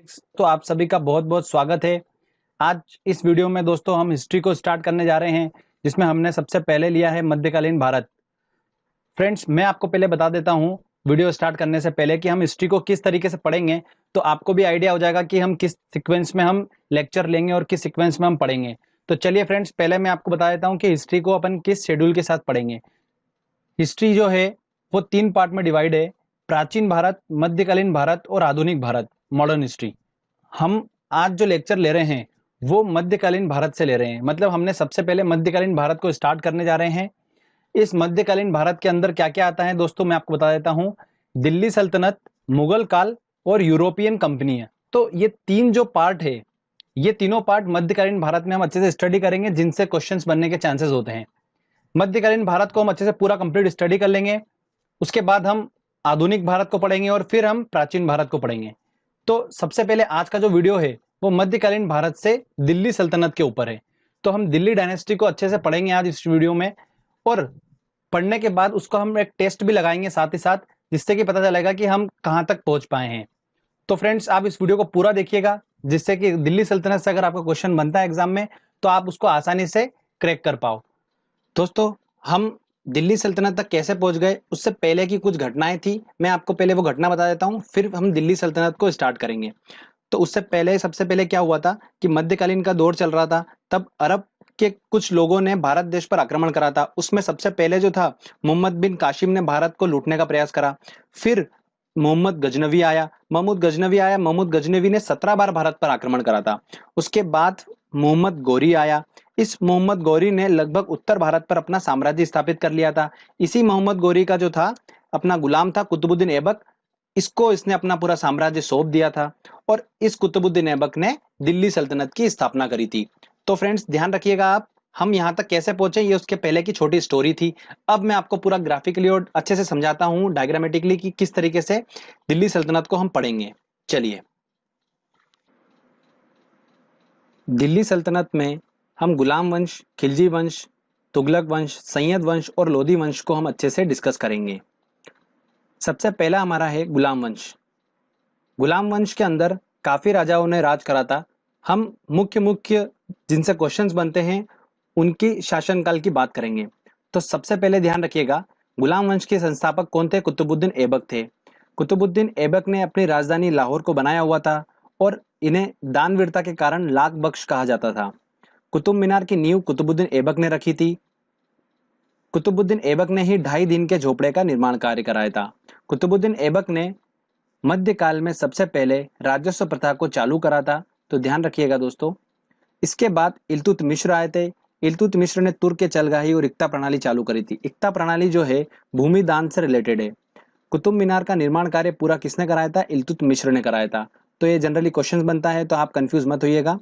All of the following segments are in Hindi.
तो आप सभी का बहुत बहुत स्वागत है। आज इस वीडियो में दोस्तों हम हिस्ट्री को स्टार्ट करने जा रहे हैं, जिसमें हमने सबसे पहले लिया है मध्यकालीन भारत। फ्रेंड्स, मैं आपको पहले बता देता हूं वीडियो स्टार्ट करने से पहले कि हम हिस्ट्री को किस तरीके से पढ़ेंगे, तो आपको भी आइडिया हो जाएगा कि हम किस सीक्वेंस में हम लेक्चर लेंगे और किस सीक्वेंस में हम पढ़ेंगे। तो चलिए फ्रेंड्स, पहले मैं आपको बता देता हूँ कि हिस्ट्री को अपन किस शेड्यूल के साथ पढ़ेंगे। हिस्ट्री जो है वो 3 पार्ट में डिवाइड है: प्राचीन भारत, मध्यकालीन भारत और आधुनिक भारत, मॉडर्न हिस्ट्री। हम आज जो लेक्चर ले रहे हैं वो मध्यकालीन भारत से ले रहे हैं, मतलब हमने सबसे पहले मध्यकालीन भारत को स्टार्ट करने जा रहे हैं। इस मध्यकालीन भारत के अंदर क्या क्या आता है दोस्तों, मैं आपको बता देता हूं। दिल्ली सल्तनत, मुगल काल और यूरोपियन कंपनियां। तो ये तीन जो पार्ट है, ये तीनों पार्ट मध्यकालीन भारत में हम अच्छे से स्टडी करेंगे, जिनसे क्वेश्चंस बनने के चांसेस होते हैं। मध्यकालीन भारत को हम अच्छे से पूरा कंप्लीट स्टडी कर लेंगे। उसके बाद हम आधुनिक भारत को पढ़ेंगे और फिर हम प्राचीन भारत को पढ़ेंगे। तो सबसे पहले आज का जो वीडियो है वो मध्यकालीन भारत से दिल्ली सल्तनत के ऊपर है। तो हम दिल्ली डायनेस्टी को अच्छे से पढ़ेंगे आज इस वीडियो में, और पढ़ने के बाद उसको हम एक टेस्ट भी लगाएंगे साथ ही साथ, जिससे कि पता चलेगा कि हम कहां तक पहुंच पाए हैं। तो फ्रेंड्स, आप इस वीडियो को पूरा देखिएगा, जिससे कि दिल्ली सल्तनत से अगर आपका क्वेश्चन बनता है एग्जाम में तो आप उसको आसानी से क्रैक कर पाओ। दोस्तों, हम दिल्ली सल्तनत तक कैसे पहुंच गए उससे पहले की कुछ घटनाएं थी, मैं आपको पहले वो घटना बता देता हूं, फिर हम दिल्ली सल्तनत को स्टार्ट करेंगे। तो उससे पहले सबसे पहले क्या हुआ था कि मध्यकालीन का दौर चल रहा था, तब अरब के कुछ लोगों ने भारत देश पर आक्रमण करा था। उसमें सबसे पहले जो था, मोहम्मद बिन कासिम ने भारत को लूटने का प्रयास करा। फिर मोहम्मद गजनवी ने 17 बार भारत पर आक्रमण करा था। उसके बाद मोहम्मद गौरी आया। इस मोहम्मद गौरी ने लगभग उत्तर भारत पर अपना साम्राज्य स्थापित कर लिया था। इसी मोहम्मद गौरी का जो था अपना गुलाम था कुतुबुद्दीन ऐबक, इसको इसने अपना पूरा साम्राज्य सौंप दिया था, और इस कुतुबुद्दीन ऐबक ने दिल्ली सल्तनत की स्थापना करी थी। तो फ्रेंड्स, ध्यान रखिएगा आप, हम यहाँ तक कैसे पहुंचे ये उसके पहले की छोटी स्टोरी थी। अब मैं आपको पूरा ग्राफिकली और अच्छे से समझाता हूँ, डायग्रामेटिकली, कि किस तरीके से दिल्ली सल्तनत को हम पढ़ेंगे। चलिए, दिल्ली सल्तनत में हम गुलाम वंश, खिलजी वंश, तुगलक वंश, सैयद वंश और लोधी वंश को हम अच्छे से डिस्कस करेंगे। सबसे पहला हमारा है गुलाम वंश। गुलाम वंश के अंदर काफी राजाओं ने राज करा था। हम मुख्य मुख्य जिनसे क्वेश्चंस बनते हैं उनकी शासनकाल की बात करेंगे। तो सबसे पहले ध्यान रखिएगा, गुलाम वंश के संस्थापक कौन थे? कुतुबुद्दीन ऐबक थे। कुतुबुद्दीन ऐबक ने अपनी राजधानी लाहौर को बनाया हुआ था, और इन्हें दानवीरता के कारण लाख बख्श कहा जाता था। कुतुब मीनार की नींव कुतुबुद्दीन ऐबक ने रखी थी। कुतुबुद्दीन ऐबक ने ही 2.5 दिन के झोपड़े का निर्माण कार्य कराया था। कुतुबुद्दीन ऐबक ने मध्यकाल में सबसे पहले राजस्व प्रथा को चालू करा था। तो ध्यान रखिएगा दोस्तों। इसके बाद इल्तुतमिश आए थे। इल्तुतमिश ने तुर्क चलगाही और इक्ता प्रणाली चालू करी थी। इक्ता प्रणाली जो है भूमि दान से रिलेटेड है। कुतुब मीनार का निर्माण कार्य पूरा किसने कराया था? इल्तुतमिश ने कराया था। तो ये जनरली क्वेश्चन बनता है, तो आप कंफ्यूज मत होइएगा।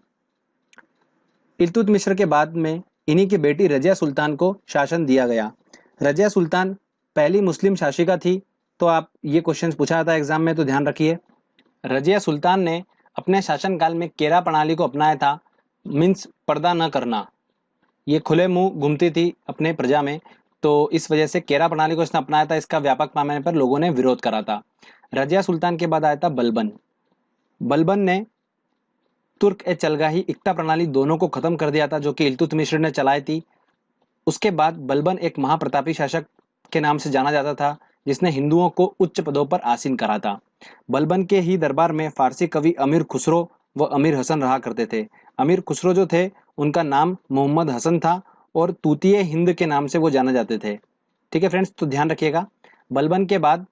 इल्तुतमिश के बाद में इन्हीं की बेटी रजिया सुल्तान को शासन दिया गया। रजिया सुल्तान पहली मुस्लिम शासिका थी। तो आप ये क्वेश्चन पूछा था एग्जाम में, तो ध्यान रखिए। रजिया सुल्तान ने अपने शासनकाल में केरा प्रणाली को अपनाया था, मीन्स पर्दा न करना। ये खुले मुंह घूमती थी अपने प्रजा में, तो इस वजह से केरा प्रणाली को इसने अपनाया था। इसका व्यापक पैमाने पर लोगों ने विरोध करा था। रजिया सुल्तान के बाद आया था बलबन। बलबन ने तुर्क ए चलगाही इक्ता प्रणाली दोनों को खत्म कर दिया था, जो कि इल्तुतमिश ने चलाई थी। उसके बाद बलबन एक महाप्रतापी शासक के नाम से जाना जाता था, जिसने हिंदुओं को उच्च पदों पर आसीन करा था। बलबन के ही दरबार में फारसी कवि अमीर खुसरो व अमीर हसन रहा करते थे। अमीर खुसरो जो थे उनका नाम मोहम्मद हसन था, और तूतिए हिंद के नाम से वो जाने जाते थे। ठीक है फ्रेंड्स, तो ध्यान रखिएगा। बलबन के बाद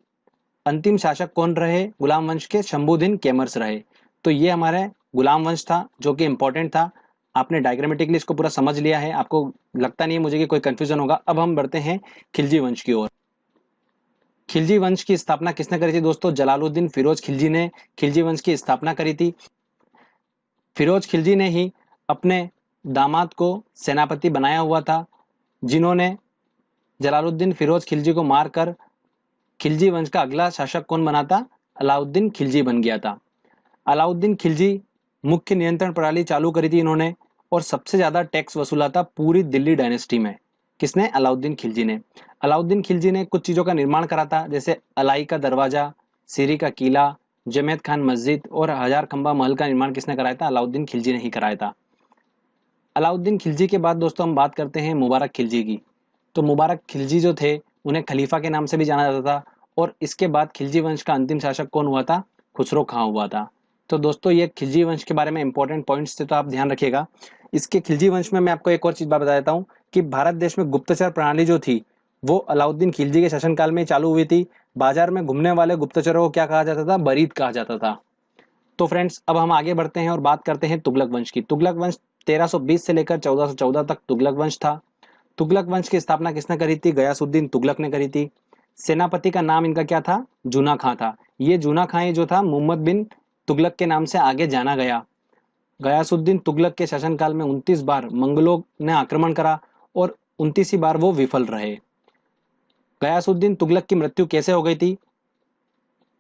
अंतिम शासक कौन रहे गुलाम वंश के? शंभुद्दीन कैमर्स रहे। तो ये हमारे गुलाम वंश था, जो कि इंपॉर्टेंट था। आपने डायग्रामेटिकली इसको पूरा समझ लिया है, आपको लगता नहीं है मुझे कि कोई कंफ्यूजन होगा। अब हम बढ़ते हैं खिलजी वंश की ओर। खिलजी वंश की स्थापना किसने करी थी दोस्तों? जलालुद्दीन फिरोज खिलजी ने खिलजी वंश की स्थापना करी थी। फिरोज खिलजी ने ही अपने दामाद को सेनापति बनाया हुआ था, जिन्होंने जलालुद्दीन फिरोज खिलजी को मारकर खिलजी वंश का अगला शासक कौन बना था? अलाउद्दीन खिलजी बन गया था। अलाउद्दीन खिलजी मुख्य नियंत्रण प्रणाली चालू करी थी इन्होंने, और सबसे ज्यादा टैक्स वसूला था पूरी दिल्ली डायनेस्टी में। किसने? अलाउद्दीन खिलजी ने। अलाउद्दीन खिलजी ने कुछ चीजों का निर्माण करा था, जैसे अलाई का दरवाजा, सीरी का किला, जमेद खान मस्जिद और हजार खंबा महल का निर्माण किसने कराया था? अलाउद्दीन खिलजी ने ही कराया था। अलाउद्दीन खिलजी के बाद दोस्तों हम बात करते हैं मुबारक खिलजी की। तो मुबारक खिलजी जो थे उन्हें खलीफा के नाम से भी जाना जाता था, और इसके बाद खिलजी वंश का अंतिम शासक कौन हुआ था? खुसरो खां हुआ था। तो दोस्तों ये खिलजी वंश के बारे में इंपॉर्टेंट पॉइंट्स थे, तो आप ध्यान रखिएगा। इसके खिलजी वंश में मैं आपको एक और चीज बता देता हूँ कि भारत देश में गुप्तचर प्रणाली जो थी वो अलाउद्दीन खिलजी के शासनकाल में चालू हुई थी। बाजार में घूमने वाले गुप्तचरों को क्या कहा जाता था? बरीद कहा जाता था। तो फ्रेंड्स अब हम आगे बढ़ते हैं और बात करते हैं तुगलक वंश की। तुगलक वंश 1320 से लेकर 1414 तक तुगलक वंश था। तुगलक वंश की स्थापना किसने करी थी? गयासुद्दीन तुगलक ने करी थी। सेनापति का नाम इनका क्या था? जूना खां था। ये जूना खां ही जो था मोहम्मद बिन तुगलक के नाम से आगे जाना गया। गयासुद्दीन तुगलक के शासनकाल में 29 बार मंगलों ने आक्रमण करा और 29ही बार वो विफल रहे। गयासुद्दीन तुगलक की मृत्यु कैसे हो गई थी?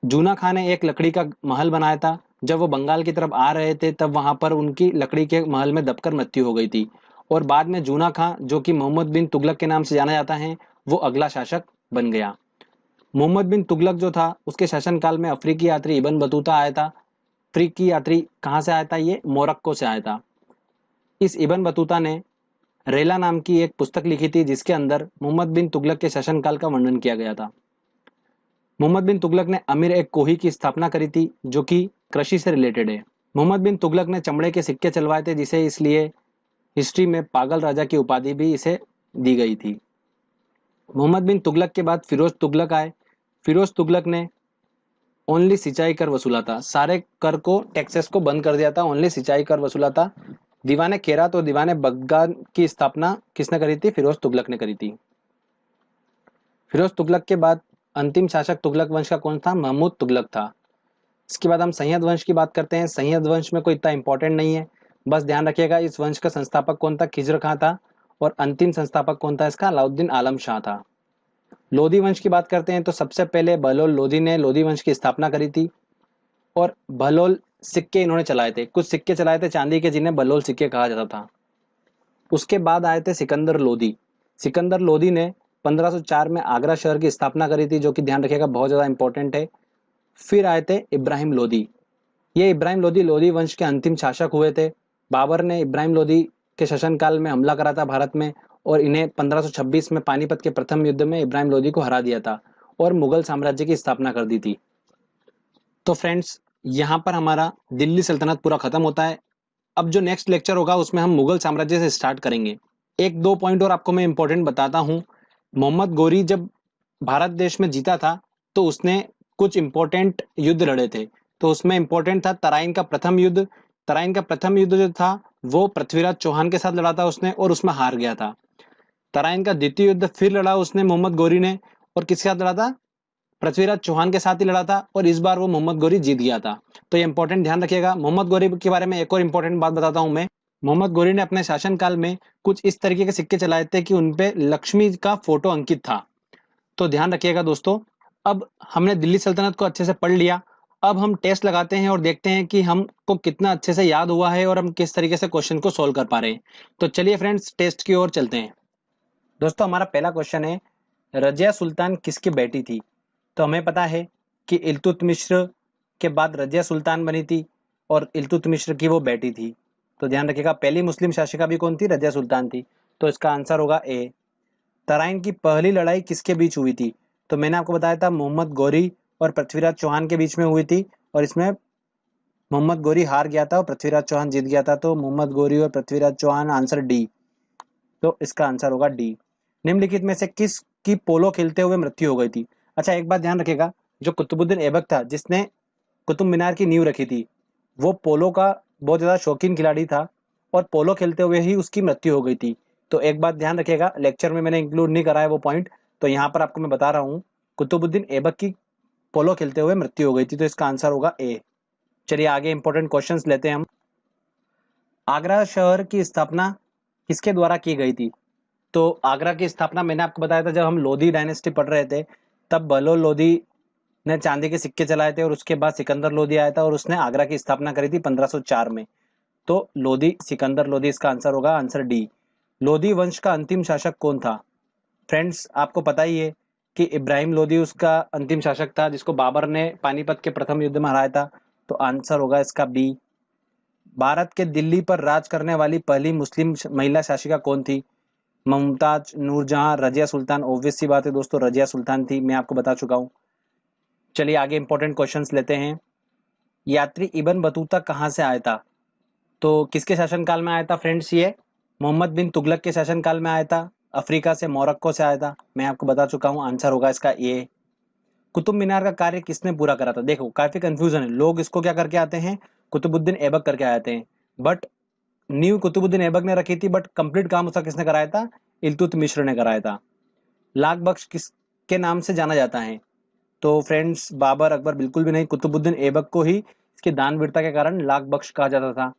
जूना खां ने एक लकड़ी का महल बनाया था। जब वो बंगाल की तरफ आ रहे थे तब वहां पर उनकी लकड़ी के महल में दबकर मृत्यु हो गई थी, और बाद में जूना खां जो कि मोहम्मद बिन तुगलक के नाम से जाना जाता है वो अगला शासक बन गया। मोहम्मद बिन तुगलक जो था उसके शासनकाल में अफ्रीकी यात्री इब्न बतूता आया था। अफ्रीकी यात्री कहाँ से आया था? ये मोरक्को से आया था। इस इब्न बतूता ने रेला नाम की एक पुस्तक लिखी थी जिसके अंदर मोहम्मद बिन तुगलक के शासनकाल का वर्णन किया गया था। मोहम्मद बिन तुगलक ने अमीर एक कोही की स्थापना करी थी जो कि कृषि से रिलेटेड है। मोहम्मद बिन तुगलक ने चमड़े के सिक्के चलवाए थे, जिसे इसलिए हिस्ट्री में पागल राजा की उपाधि भी इसे दी गई थी। मोहम्मद बिन तुगलक के बाद फिरोज तुगलक आए। फिरोज तुगलक ने ओनली सिंचाई कर वसूला था। सारे कर को, टैक्सेस को बंद कर दिया था, ओनली सिंचाई कर वसूला था। दीवाने खेरात और दीवाने बगदाद की स्थापना किसने करी थी? फिरोज तुगलक ने करी थी। फिरोज तुगलक के बाद अंतिम शासक तुगलक वंश का कौन था? महमूद तुगलक था। इसके बाद हम सैयद वंश की बात करते हैं। सैयद वंश में कोई इतना इंपॉर्टेंट नहीं है, बस ध्यान रखिएगा इस वंश का संस्थापक कौन था? खिज्र खां था। और अंतिम संस्थापक कौन था इसका? अलाउद्दीन आलम शाह था। लोधी वंश की बात करते हैं तो सबसे पहले बहलोल लोधी ने लोधी वंश की स्थापना करी थी, और बहलोल सिक्के इन्होंने चलाए थे। कुछ सिक्के चलाए थे चांदी के जिन्हें बहलोल सिक्के कहा जाता था। उसके बाद आए थे सिकंदर लोधी। सिकंदर लोधी ने 1504 में आगरा शहर की स्थापना करी थी, जो कि ध्यान रखिएगा बहुत ज्यादा इंपॉर्टेंट है। फिर आए थे इब्राहिम लोधी। ये इब्राहिम लोधी लोधी वंश के अंतिम शासक हुए थे। बाबर ने इब्राहिम लोधी के शासनकाल में हमला करा था भारत में, और इन्हें 1526 में पानीपत के प्रथम युद्ध में इब्राहिम लोधी को हरा दिया था और मुगल साम्राज्य की स्थापना कर दी थी। तो फ्रेंड्स यहाँ पर हमारा दिल्ली सल्तनत पूरा खत्म होता है। अब जो नेक्स्ट लेक्चर होगा उसमें हम मुगल साम्राज्य से स्टार्ट करेंगे। एक दो पॉइंट और आपको मैं इंपॉर्टेंट बताता हूँ। मोहम्मद गोरी जब भारत देश में जीता था तो उसने कुछ इंपॉर्टेंट युद्ध लड़े थे। तो उसमें इंपॉर्टेंट था तराइन का प्रथम युद्ध। तराइन का प्रथम युद्ध जो था वो पृथ्वीराज चौहान के साथ लड़ा था उसने, और उसमें हार गया था। तराइन का द्वितीय युद्ध फिर लड़ा उसने मोहम्मद गोरी ने, और किसके साथ लड़ा था? पृथ्वीराज चौहान के साथ ही लड़ा था, और इस बार वो मोहम्मद गोरी जीत गया था। तो ये इंपॉर्टेंट ध्यान रखिएगा। मोहम्मद गोरी के बारे में एक और इंपॉर्टेंट बात बताता हूं मैं। मोहम्मद गोरी ने अपने शासनकाल में कुछ इस तरीके के सिक्के चलाए थे कि उनपे लक्ष्मी का फोटो अंकित था। तो ध्यान रखिएगा दोस्तों। अब हमने दिल्ली सल्तनत को अच्छे से पढ़ लिया। अब हम टेस्ट लगाते हैं और देखते हैं कि हमको कितना अच्छे से याद हुआ है और हम किस तरीके से क्वेश्चन को सोल्व कर पा रहे हैं। तो चलिए फ्रेंड्स टेस्ट की ओर चलते हैं। दोस्तों हमारा पहला क्वेश्चन है, रजिया सुल्तान किसकी बेटी थी? तो हमें पता है कि इल्तुतमिश के बाद रजिया सुल्तान बनी थी, और इल्तुतमिश की वो बेटी थी। तो ध्यान रखिएगा पहली मुस्लिम शासिका भी कौन थी? रजिया सुल्तान थी। तो इसका आंसर होगा ए। तराइन की पहली लड़ाई किसके बीच हुई थी? तो मैंने आपको बताया था मोहम्मद गौरी और पृथ्वीराज चौहान के बीच में हुई थी, और इसमें मोहम्मद गौरी हार गया था और पृथ्वीराज चौहान जीत गया था। तो मोहम्मद गौरी और पृथ्वीराज चौहान, आंसर डी। तो इसका आंसर होगा डी। निम्नलिखित में से किस की पोलो खेलते हुए मृत्यु हो गई थी? अच्छा एक बात ध्यान रखिएगा, जो कुतुबुद्दीन ऐबक था जिसने कुतुब मीनार की नींव रखी थी, वो पोलो का बहुत ज्यादा शौकीन खिलाड़ी था, और पोलो खेलते हुए ही उसकी मृत्यु हो गई थी। तो एक बात ध्यान रखिएगा, लेक्चर में मैंने इंक्लूड नहीं करा है वो पॉइंट, तो यहाँ पर आपको मैं बता रहा हूँ कुतुबुद्दीन ऐबक की पोलो खेलते हुए मृत्यु हो गई थी। तो इसका आंसर होगा ए। चलिए आगे इंपॉर्टेंट क्वेश्चंस लेते हैं हम। आगरा शहर की स्थापना किसके द्वारा की गई थी? तो आगरा की स्थापना मैंने आपको बताया था जब हम लोधी डायनेस्टी पढ़ रहे थे, तब बहलोल लोधी ने चांदी के सिक्के चलाए थे, और उसके बाद सिकंदर लोधी आया था और उसने आगरा की स्थापना करी थी 1504 में। तो लोधी, सिकंदर लोधी, इसका आंसर होगा आंसर डी। लोधी वंश का अंतिम शासक कौन था? फ्रेंड्स आपको पता ही है कि इब्राहिम लोदी उसका अंतिम शासक था जिसको बाबर ने पानीपत के प्रथम युद्ध में हराया था, तो आंसर होगा इसका बी। भारत के दिल्ली पर राज करने वाली पहली मुस्लिम महिला शासिका कौन थी? मुमताज, नूरजहां, रजिया सुल्तान। ऑब्वियस सी बात है दोस्तों, रजिया सुल्तान थी, मैं आपको बता चुका हूं। चलिए आगे इंपॉर्टेंट क्वेश्चंस लेते हैं। यात्री इब्न बतूता कहां से आया था? तो किसके शासनकाल में आया था फ्रेंड्स? ये मोहम्मद बिन तुगलक के शासनकाल में आया था। अफ्रीका से, मोरक्को से आया था, मैं आपको बता चुका हूं। आंसर होगा इसका ए। कुतुब मीनार का कार्य किसने पूरा करा था? देखो काफी कंफ्यूजन है, लोग इसको क्या करके आते हैं, कुतुबुद्दीन ऐबक करके आते हैं, बट नींव कुतुबुद्दीन ऐबक ने रखी थी, बट कंप्लीट काम उसका किसने कराया था? इल्तुतमिश ने कराया था। लाख बख्श किसके नाम से जाना जाता है? तो फ्रेंड्स बाबर, अकबर बिल्कुल भी नहीं, कुतुबुद्दीन ऐबक को ही इसकी दानवीरता के कारण लाख बख्श कहा जाता था।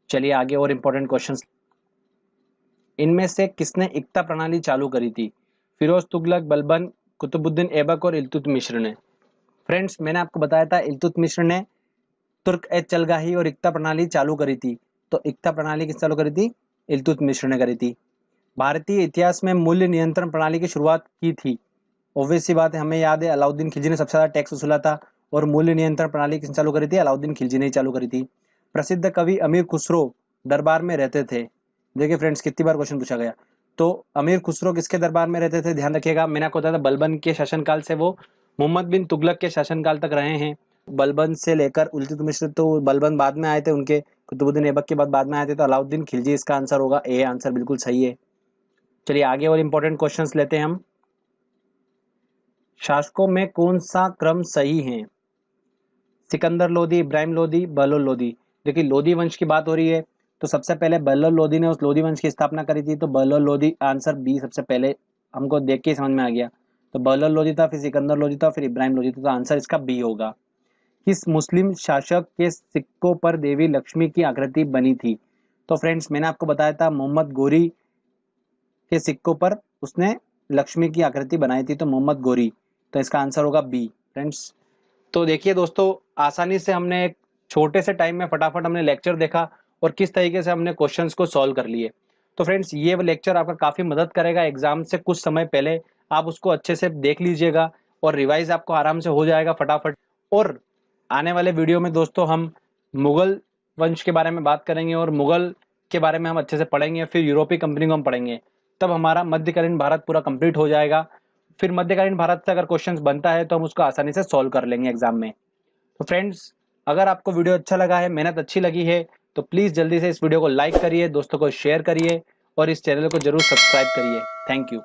चलिए आगे और इंपॉर्टेंट क्वेश्चंस। इनमें से किसने इक्ता प्रणाली चालू करी थी? फिरोज तुगलक, बलबन, कुतुबुद्दीन ऐबक और इल्तुतमिश ने। फ्रेंड्स मैंने आपको बताया था इल्तुतमिश ने तुर्क ए चलगाही और इक्ता प्रणाली चालू करी थी, तो इक्ता प्रणाली किस चालू करी थी? इल्तुतमिश ने करी थी। भारतीय इतिहास में मूल्य नियंत्रण प्रणाली की शुरुआत की थी? ऑब्वियस सी बात है, हमें याद है अलाउद्दीन खिलजी ने सबसे ज्यादा टैक्स वसूला था, और मूल्य नियंत्रण प्रणाली किसने चालू करी थी? अलाउद्दीन खिलजी ने ही चालू करी थी। प्रसिद्ध कवि अमीर खुसरो दरबार में रहते थे? देखिए फ्रेंड्स कितनी बार क्वेश्चन पूछा गया। तो अमीर खुसरो किसके दरबार में रहते थे? ध्यान रखिएगा, मैंने आपको बताया था बलबन के शासनकाल से वो मोहम्मद बिन तुगलक के शासनकाल तक रहे हैं। बलबन से लेकर इल्तुतमिश, तो बलबन बाद में आए थे उनके, कुतुबुद्दीन ऐबक के बाद में आए थे, तो अलाउद्दीन खिलजी इसका आंसर होगा ए। आंसर बिल्कुल सही है। चलिए आगे और इंपॉर्टेंट क्वेश्चंस लेते हैं हम। शासकों में कौन सा क्रम सही है? सिकंदर लोदी, इब्राहिम लोदी, बहलोल लोदी। देखिए लोदी वंश की बात हो रही है, तो सबसे पहले बहलोल लोदी ने उस लोदी वंश की स्थापना करी थी, तो बहलोल लोदी आंसर बी सबसे पहले हमको देख के समझ में आ गया। तो बहलोल लोदी था, फिर सिकंदर लोदी था, फिर इब्राहिम लोदी था, तो आंसर इसका बी होगा। किस मुस्लिम शासक के सिक्कों पर देवी लक्ष्मी की आकृति बनी थी? तो फ्रेंड्स मैंने आपको बताया था मोहम्मद गोरी के सिक्कों पर उसने लक्ष्मी की आकृति बनाई थी, तो मोहम्मद गोरी, तो इसका आंसर होगा बी फ्रेंड्स। तो देखिए दोस्तों, आसानी से हमने एक छोटे से टाइम में फटाफट हमने लेक्चर देखा और किस तरीके से हमने क्वेश्चंस को सॉल्व कर लिए। तो फ्रेंड्स ये लेक्चर आपका काफी मदद करेगा एग्जाम से कुछ समय पहले, आप उसको अच्छे से देख लीजिएगा और रिवाइज आपको आराम से हो जाएगा फटाफट। और आने वाले वीडियो में दोस्तों हम मुगल वंश के बारे में बात करेंगे और मुगल के बारे में हम अच्छे से पढ़ेंगे, फिर यूरोपीय कंपनी को हम पढ़ेंगे, तब हमारा मध्यकालीन भारत पूरा कंप्लीट हो जाएगा। फिर मध्यकालीन भारत से अगर क्वेश्चंस बनता है तो हम उसको आसानी से सॉल्व कर लेंगे एग्जाम में। तो फ्रेंड्स अगर आपको वीडियो अच्छा लगा है, मेहनत अच्छी लगी है, तो प्लीज जल्दी से इस वीडियो को लाइक करिए, दोस्तों को शेयर करिए और इस चैनल को जरूर सब्सक्राइब करिए। Thank you.